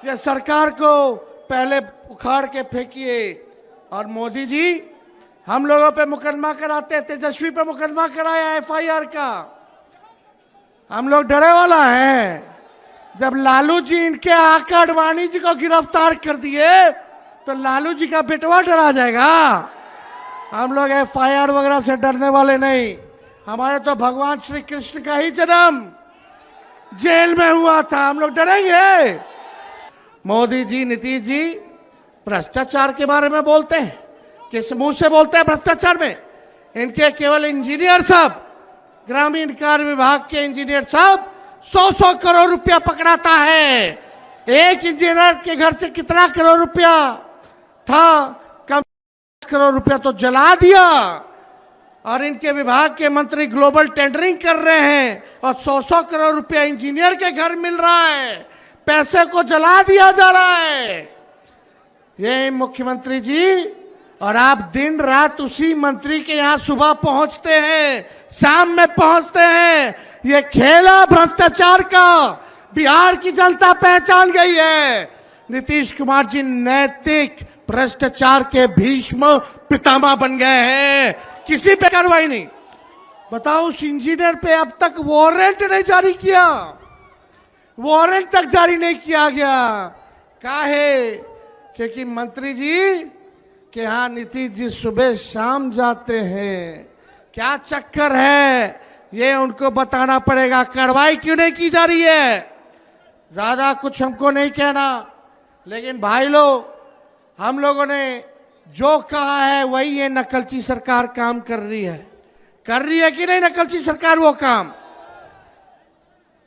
ये सरकार को पहले उखाड़ के फेंकिए। और मोदी जी हम लोगों पे मुकदमा कराते, तेजस्वी पे मुकदमा कराया एफआईआर का। हम लोग डरे वाला हैं। जब लालू जी इनके आका आडवाणी जी को गिरफ्तार कर दिए तो लालू जी का बेटवा डरा जाएगा। हम लोग एफआईआर वगैरह से डरने वाले नहीं। हमारे तो भगवान श्री कृष्ण का ही जन्म जेल में हुआ था, हम लोग डरेंगे? मोदी जी, नीतीश जी भ्रष्टाचार के बारे में बोलते हैं, किस मुंह से बोलते हैं भ्रष्टाचार में? इनके केवल इंजीनियर साहब, ग्रामीण कार्य विभाग के इंजीनियर साहब 100-100 करोड़ रुपया पकड़ाता है। एक इंजीनियर के घर से कितना करोड़ रुपया था? कम करोड़ रुपया तो जला दिया। और इनके विभाग के मंत्री ग्लोबल टेंडरिंग कर रहे हैं और 100-100 करोड़ रुपया इंजीनियर के घर मिल रहा है। पैसे को जला दिया जा रहा है। ये मुख्यमंत्री जी, और आप दिन रात उसी मंत्री के यहाँ सुबह पहुंचते हैं, शाम में पहुंचते हैं। ये खेला भ्रष्टाचार का बिहार की जनता पहचान गई है। नीतीश कुमार जी नैतिक भ्रष्टाचार के भीष्म पितामह बन गए हैं। किसी पे कार्रवाई नहीं। बताओ, उस इंजीनियर पे अब तक वारंट नहीं जारी किया, वारंट तक जारी नहीं किया गया। काहे? क्योंकि मंत्री जी के यहाँ नीतीश जी सुबह शाम जाते हैं। क्या चक्कर है ये उनको बताना पड़ेगा। कार्रवाई क्यों नहीं की जा रही है? ज्यादा कुछ हमको नहीं कहना, लेकिन भाई लोग, हम लोगों ने जो कहा है वही ये नकलची सरकार काम कर रही है। कर रही है कि नहीं नकलची सरकार वो काम?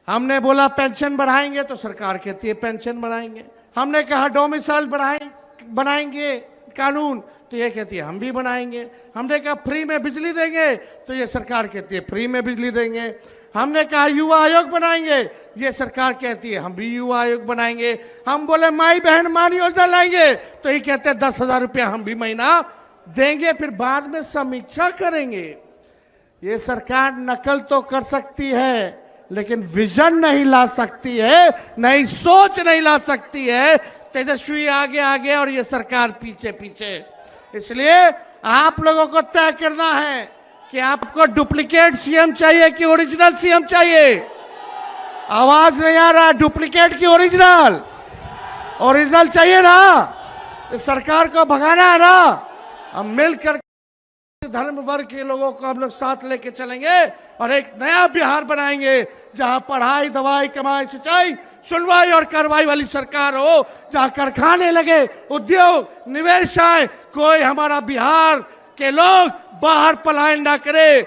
हमने बोला पेंशन बढ़ाएंगे तो सरकार कहती है पेंशन बढ़ाएंगे। हमने कहा डोमिसाइल बनाएंगे कानून, तो ये कहती है हम भी बनाएंगे। हमने कहा फ्री में बिजली देंगे, तो ये सरकार कहती है फ्री में बिजली देंगे। हमने कहा युवा आयोग बनाएंगे, ये सरकार कहती है हम भी युवा आयोग बनाएंगे। हम बोले माई बहन मान योजना लाएंगे, तो ये कहते हैं 10,000 रुपया हम भी महीना देंगे, फिर बाद में समीक्षा करेंगे। ये सरकार नकल तो कर सकती है, लेकिन विजन नहीं ला सकती है, नई सोच नहीं ला सकती है। तेजस्वी आगे आगे और ये सरकार पीछे पीछे। इसलिए आप लोगों को तय करना है कि आपको डुप्लीकेट सीएम चाहिए कि ओरिजिनल सीएम चाहिए। आवाज नहीं आ रहा। डुप्लीकेट की ओरिजिनल? ओरिजिनल चाहिए ना। इस सरकार को भगाना है ना। हम मिलकर धर्म वर्ग के लोगों को हम लोग साथ लेके चलेंगे और एक नया बिहार बनाएंगे, जहां पढ़ाई, दवाई, कमाई, सिंचाई, सुनवाई और कार्रवाई वाली सरकार हो, जहां कारखाने लगे, उद्योग, निवेश आए, कोई हमारा बिहार के लोग बाहर पलायन ना करे,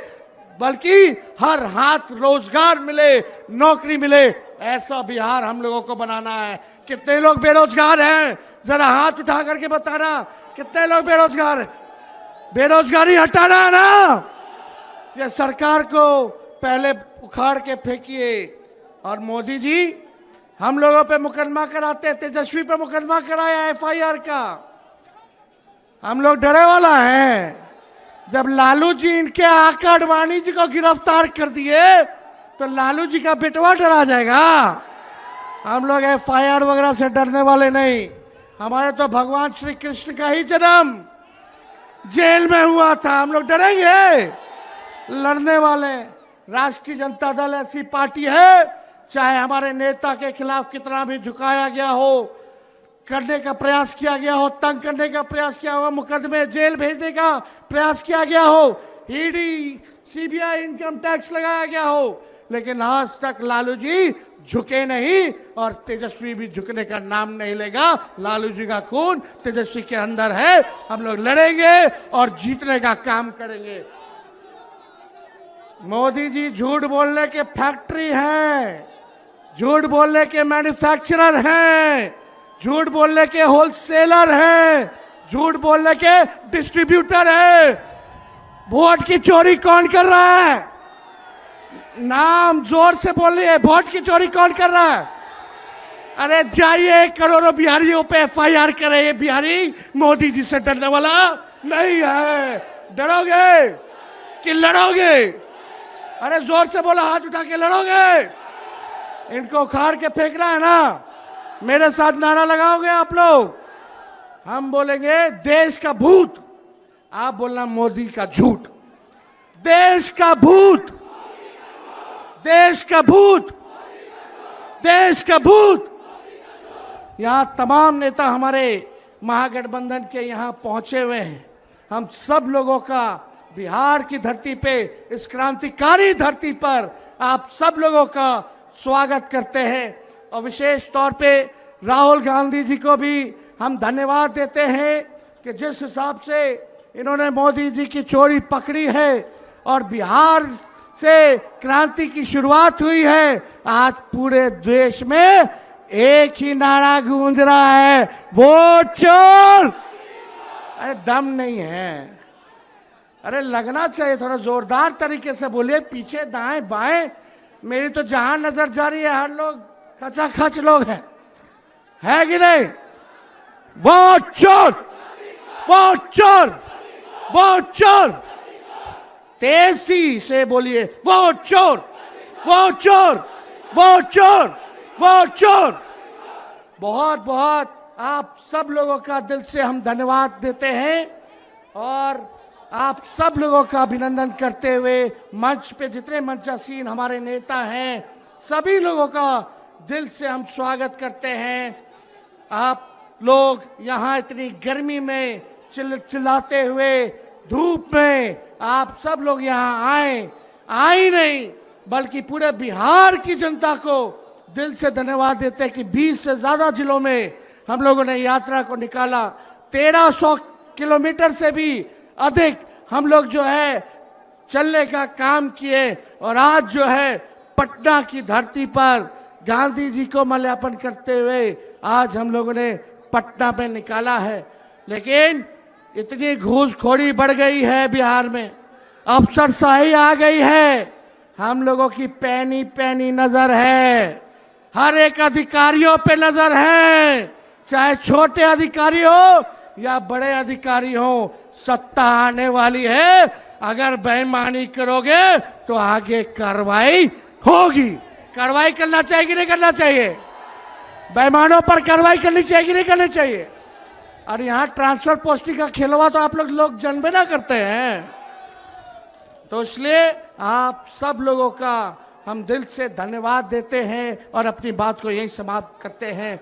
बल्कि हर हाथ रोजगार मिले, नौकरी मिले। ऐसा बिहार हम लोगों को बनाना है। कितने लोग बेरोजगार हैं? जरा हाथ उठा करके बताना, कितने लोग बेरोजगार हैं? बेरोजगारी हटाना है ना। ये सरकार को पहले उखाड़ के फेंकिए। और मोदी जी हम लोगों पे मुकदमा कराते, तेजस्वी पे मुकदमा कराया एफआईआर का। हम लोग डरे वाला हैं। जब लालू जी इनके आका आडवाणी जी को गिरफ्तार कर दिए तो लालू जी का बेटवा डरा जाएगा। हम लोग एफआईआर वगैरह से डरने वाले नहीं। हमारे तो भगवान श्री कृष्ण का ही जन्म जेल में हुआ था, हम लोग डरेंगे? लड़ने वाले। राष्ट्रीय जनता दल ऐसी पार्टी है, चाहे हमारे नेता के खिलाफ कितना भी झुकाया गया हो, करने का प्रयास किया गया हो, तंग करने का प्रयास किया हो, मुकदमे जेल भेजने का प्रयास किया गया हो, ईडी, सीबीआई, इनकम टैक्स लगाया गया हो, लेकिन आज तक लालू जी झुके नहीं और तेजस्वी भी झुकने का नाम नहीं लेगा। लालू जी का खून तेजस्वी के अंदर है। हम लोग लड़ेंगे और जीतने का काम करेंगे। मोदी जी झूठ बोलने के फैक्ट्री हैं, झूठ बोलने के मैन्युफैक्चरर हैं, झूठ बोलने के होलसेलर हैं, झूठ बोलने के डिस्ट्रीब्यूटर हैं। वोट की चोरी कौन कर रहा है? नाम जोर से बोलिए। वोट की चोरी कौन कर रहा है? अरे जाइए, करोड़ों बिहारियों पे एफआईआर करे। ये बिहारी मोदी जी से डरने वाला नहीं है। डरोगे कि लड़ोगे? अरे जोर से बोला, हाथ उठा के लड़ोगे? इनको उखाड़ के फेंकना है ना। मेरे साथ नारा लगाओगे आप लोग? हम बोलेंगे देश का भूत, आप बोलना मोदी का झूठ। देश का भूत, देश का भूत, देश का भूत। यहां तमाम नेता हमारे महागठबंधन के यहां पहुंचे हुए हैं। हम सब लोगों का बिहार की धरती पे, इस क्रांतिकारी धरती पर आप सब लोगों का स्वागत करते हैं। और विशेष तौर पे राहुल गांधी जी को भी हम धन्यवाद देते हैं कि जिस हिसाब से इन्होंने मोदी जी की चोरी पकड़ी है और बिहार से क्रांति की शुरुआत हुई है। आज पूरे देश में एक ही नारा गूंज रहा है, वोट चोर। अरे दम नहीं है, अरे लगना चाहिए, थोड़ा जोरदार तरीके से बोलिए, पीछे दाएं बाएं। मेरी तो जहां नजर जा रही है हर लोग खचाखच लोग हैं, है कि नहीं? वोट चोर, वोट चोर, वोट चोर। तेजी से बोलिए, वोट चोर, वोट चोर, वोट चोर, वोट चोर। बहुत बहुत आप सब लोगों का दिल से हम धन्यवाद देते हैं और आप सब लोगों का अभिनंदन करते हुए मंच पे जितने मंचासीन हमारे नेता हैं सभी लोगों का दिल से हम स्वागत करते हैं। आप लोग यहाँ इतनी गर्मी में चिल्लाते हुए धूप में आप सब लोग यहाँ आए नहीं बल्कि पूरे बिहार की जनता को दिल से धन्यवाद देते हैं कि 20 से ज़्यादा जिलों में हम लोगों ने यात्रा को निकाला। 1300 किलोमीटर से भी अधिक हम लोग जो है चलने का काम किए और आज जो है पटना की धरती पर गांधी जी को माल्यार्पण करते हुए आज हम लोगों ने पटना में निकाला है। लेकिन इतनी घूसखोरी बढ़ गई है बिहार में, अफसरशाही आ गई है, हम लोगों की पैनी पैनी नजर है, हर एक अधिकारियों पे नजर है, चाहे छोटे अधिकारी हो या बड़े अधिकारी हो। सत्ता आने वाली है, अगर बेईमानी करोगे तो आगे कार्रवाई होगी। कार्रवाई करना चाहिए कि नहीं करना चाहिए? बेईमानों पर कार्रवाई करनी चाहिए कि नहीं करनी चाहिए? और यहाँ ट्रांसफर पोस्टिंग का खेलवा तो आप लोग जानबे ना करते हैं। तो इसलिए आप सब लोगों का हम दिल से धन्यवाद देते हैं और अपनी बात को यहीं समाप्त करते हैं।